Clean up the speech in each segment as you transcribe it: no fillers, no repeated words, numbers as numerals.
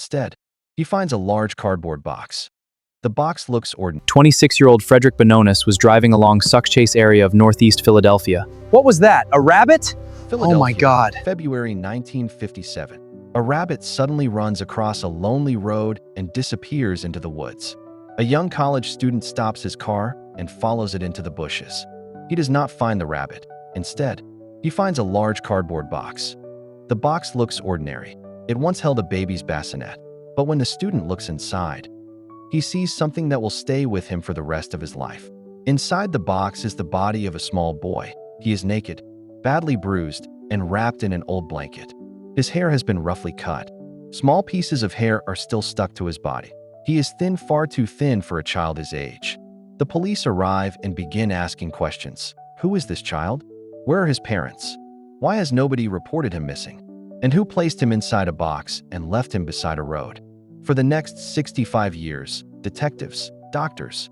Instead, he finds a large cardboard box. The box looks ordinary. 26-year-old Frederick Bononis was driving along Suckchase area of northeast Philadelphia. What was that? A rabbit? Oh my God. February 1957. A rabbit suddenly runs across a lonely road and disappears into the woods. A young college student stops his car and follows it into the bushes. He does not find the rabbit. Instead, he finds a large cardboard box. The box looks ordinary. It once held a baby's bassinet, but when the student looks inside, he sees something that will stay with him for the rest of his life. Inside the box is the body of a small boy. He is naked, badly bruised, and wrapped in an old blanket. His hair has been roughly cut. Small pieces of hair are still stuck to his body. He is thin, far too thin for a child his age. The police arrive and begin asking questions. Who is this child? Where are his parents? Why has nobody reported him missing? And who placed him inside a box and left him beside a road? For the next 65 years, detectives, doctors,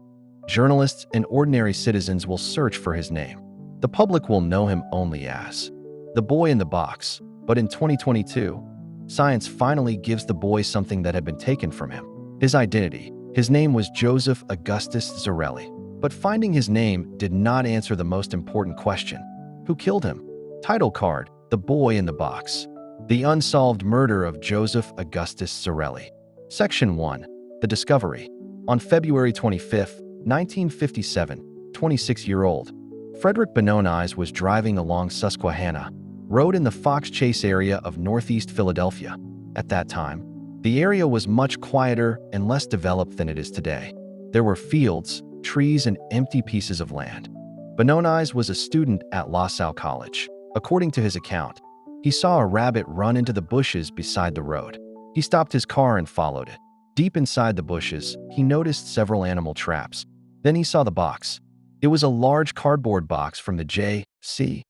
journalists, and ordinary citizens will search for his name. The public will know him only as the boy in the box. But in 2022, science finally gives the boy something that had been taken from him: his identity. His name was Joseph Augustus Zarelli. But finding his name did not answer the most important question: who killed him? Title card: The Boy in the Box. The Unsolved Murder of Joseph Augustus Zarelli. Section 1. The Discovery. On February 25, 1957, 26-year-old Frederick Bononis was driving along Susquehanna Road in the Fox Chase area of northeast Philadelphia. At that time, the area was much quieter and less developed than it is today. There were fields, trees, and empty pieces of land. Bononis was a student at La Salle College. According to his account, he saw a rabbit run into the bushes beside the road. He stopped his car and followed it. Deep inside the bushes, he noticed several animal traps. Then he saw the box. It was a large cardboard box from the J.C.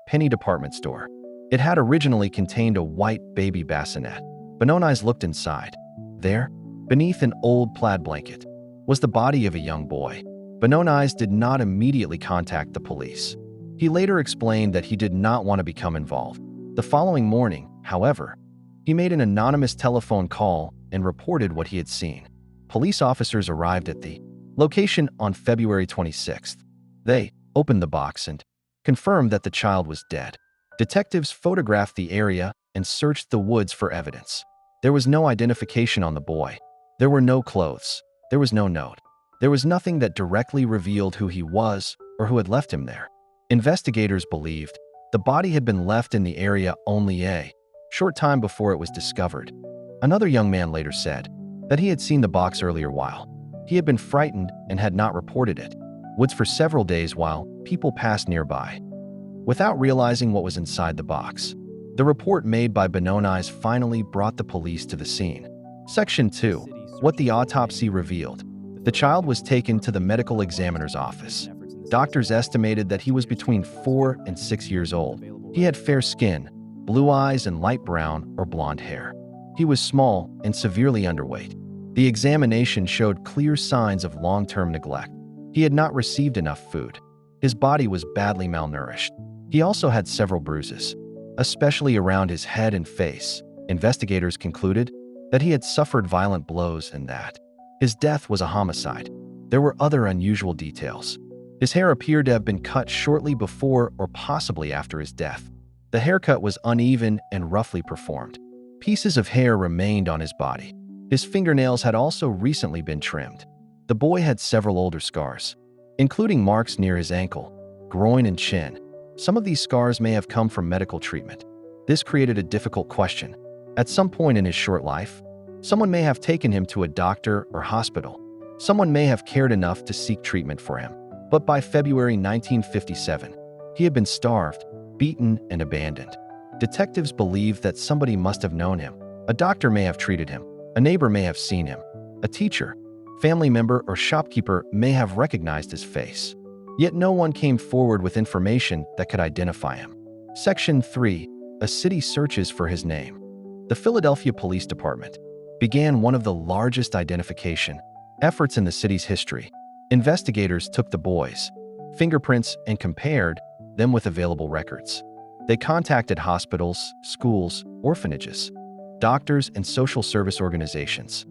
Penney department store. It had originally contained a white baby bassinet. Bononis looked inside. There, beneath an old plaid blanket, was the body of a young boy. Bononis did not immediately contact the police. He later explained that he did not want to become involved. The following morning, however, he made an anonymous telephone call and reported what he had seen. Police officers arrived at the location on February 26th. They opened the box and confirmed that the child was dead. Detectives photographed the area and searched the woods for evidence. There was no identification on the boy. There were no clothes. There was no note. There was nothing that directly revealed who he was or who had left him there. Investigators believed the body had been left in the area only a short time before it was discovered. Another young man later said that he had seen the box earlier while he had been frightened and had not reported it. Woods for several days while people passed nearby. Without realizing what was inside the box, the report made by Bononis finally brought the police to the scene. Section 2. What the autopsy revealed. The child was taken to the medical examiner's office. Doctors estimated that he was between 4 and 6 years old. He had fair skin, blue eyes, and light brown or blonde hair. He was small and severely underweight. The examination showed clear signs of long-term neglect. He had not received enough food. His body was badly malnourished. He also had several bruises, especially around his head and face. Investigators concluded that he had suffered violent blows and that his death was a homicide. There were other unusual details. His hair appeared to have been cut shortly before or possibly after his death. The haircut was uneven and roughly performed. Pieces of hair remained on his body. His fingernails had also recently been trimmed. The boy had several older scars, including marks near his ankle, groin, and chin. Some of these scars may have come from medical treatment. This created a difficult question. At some point in his short life, someone may have taken him to a doctor or hospital. Someone may have cared enough to seek treatment for him. But by February 1957, he had been starved, beaten, and abandoned. Detectives believed that somebody must have known him. A doctor may have treated him. A neighbor may have seen him. A teacher, family member, or shopkeeper may have recognized his face. Yet no one came forward with information that could identify him. Section 3. A city searches for his name. The Philadelphia Police Department began one of the largest identification efforts in the city's history. Investigators took the boy's fingerprints and compared them with available records. They contacted hospitals, schools, orphanages, doctors, and social service organizations.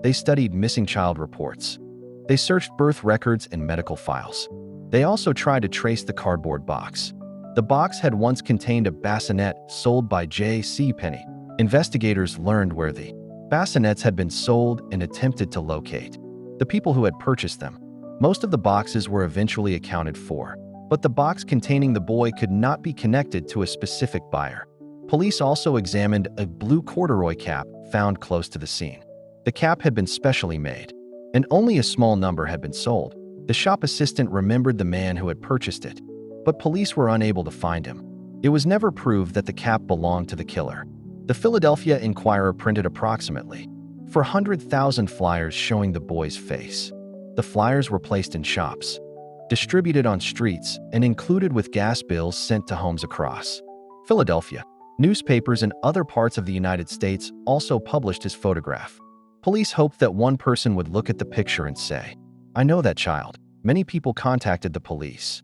They studied missing child reports. They searched birth records and medical files. They also tried to trace the cardboard box. The box had once contained a bassinet sold by J.C. Penney. Investigators learned where the bassinets had been sold and attempted to locate the people who had purchased them. Most of the boxes were eventually accounted for, but the box containing the boy could not be connected to a specific buyer. Police also examined a blue corduroy cap found close to the scene. The cap had been specially made, and only a small number had been sold. The shop assistant remembered the man who had purchased it, but police were unable to find him. It was never proved that the cap belonged to the killer. The Philadelphia Inquirer printed approximately 400,000 flyers showing the boy's face. The flyers were placed in shops, distributed on streets, and included with gas bills sent to homes across Philadelphia. Newspapers in other parts of the United States also published his photograph. Police hoped that one person would look at the picture and say, "I know that child." Many people contacted the police.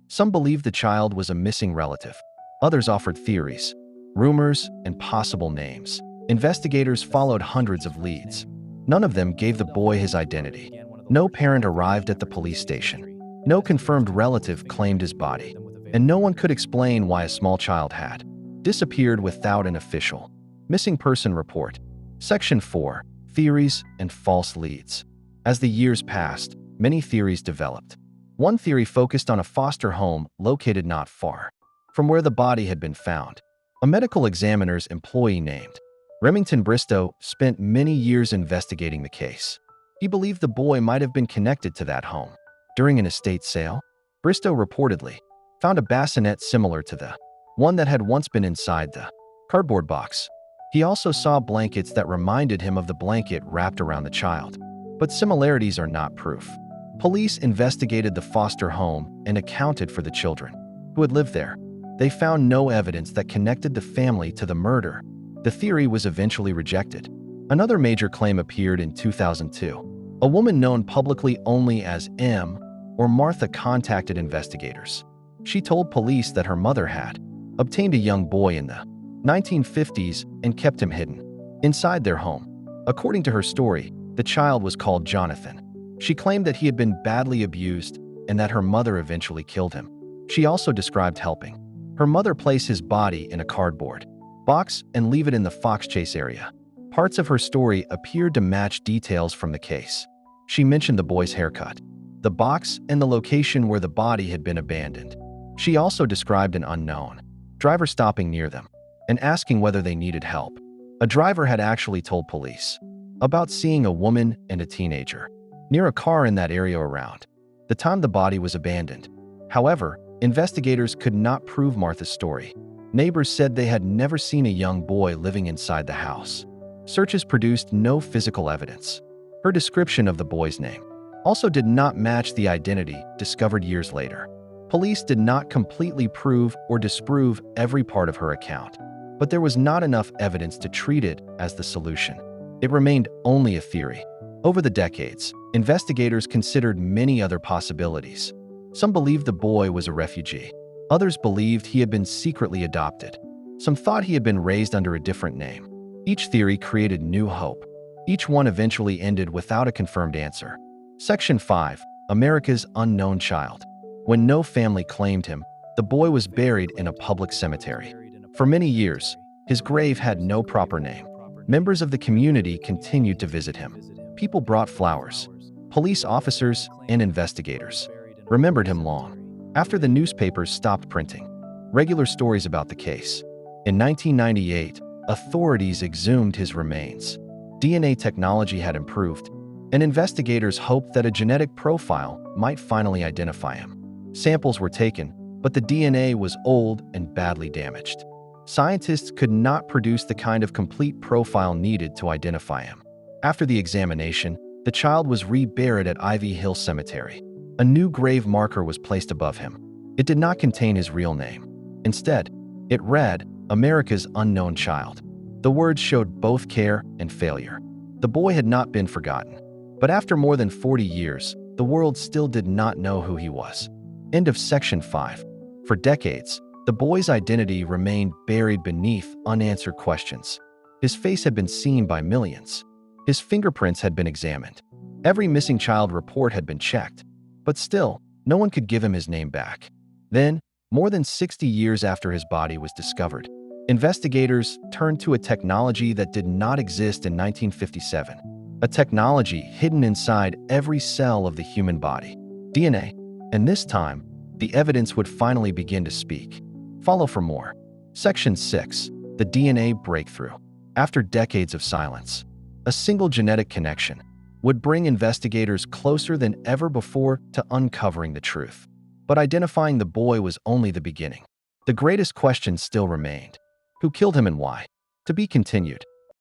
Some believed the child was a missing relative. Others offered theories, rumors, and possible names. Investigators followed hundreds of leads. None of them gave the boy his identity. No parent arrived at the police station. No confirmed relative claimed his body. And no one could explain why a small child had disappeared without an official missing person report. Section 4. Theories and false leads. As the years passed, many theories developed. One theory focused on a foster home located not far from where the body had been found. A medical examiner's employee named Remington Bristow spent many years investigating the case. He believed the boy might have been connected to that home. During an estate sale, Bristow reportedly found a bassinet similar to the one that had once been inside the cardboard box. He also saw blankets that reminded him of the blanket wrapped around the child. But similarities are not proof. Police investigated the foster home and accounted for the children who had lived there. They found no evidence that connected the family to the murder. The theory was eventually rejected. Another major claim appeared in 2002. A woman known publicly only as M or Martha contacted investigators. She told police that her mother had obtained a young boy in the 1950s and kept him hidden inside their home. According to her story, the child was called Jonathan. She claimed that he had been badly abused and that her mother eventually killed him. She also described helping her mother place his body in a cardboard box and leave it in the Fox Chase area. Parts of her story appeared to match details from the case. She mentioned the boy's haircut, the box, and the location where the body had been abandoned. She also described an unknown driver stopping near them and asking whether they needed help. A driver had actually told police about seeing a woman and a teenager near a car in that area around the time the body was abandoned. However, investigators could not prove Martha's story. Neighbors said they had never seen a young boy living inside the house. Searches produced no physical evidence. Her description of the boy's name also did not match the identity discovered years later. Police did not completely prove or disprove every part of her account, but there was not enough evidence to treat it as the solution. It remained only a theory. Over the decades, investigators considered many other possibilities. Some believed the boy was a refugee. Others believed he had been secretly adopted. Some thought he had been raised under a different name. Each theory created new hope. Each one eventually ended without a confirmed answer. Section 5. America's Unknown Child. When no family claimed him, the boy was buried in a public cemetery. For many years, his grave had no proper name. Members of the community continued to visit him. People brought flowers. Police officers and investigators remembered him long after the newspapers stopped printing regular stories about the case. In 1998, authorities exhumed his remains. DNA technology had improved, and investigators hoped that a genetic profile might finally identify him. Samples were taken, but the DNA was old and badly damaged. Scientists could not produce the kind of complete profile needed to identify him. After the examination, the child was reburied at Ivy Hill Cemetery. A new grave marker was placed above him. It did not contain his real name. Instead, it read, "America's Unknown Child." The words showed both care and failure. The boy had not been forgotten. But after more than 40 years, the world still did not know who he was. End of Section 5. For decades, the boy's identity remained buried beneath unanswered questions. His face had been seen by millions. His fingerprints had been examined. Every missing child report had been checked. But still, no one could give him his name back. Then, more than 60 years after his body was discovered, investigators turned to a technology that did not exist in 1957. A technology hidden inside every cell of the human body. DNA. And this time, the evidence would finally begin to speak. Follow for more. Section 6. The DNA breakthrough. After decades of silence, a single genetic connection would bring investigators closer than ever before to uncovering the truth. But identifying the boy was only the beginning. The greatest question still remained. Who killed him and why? To be continued.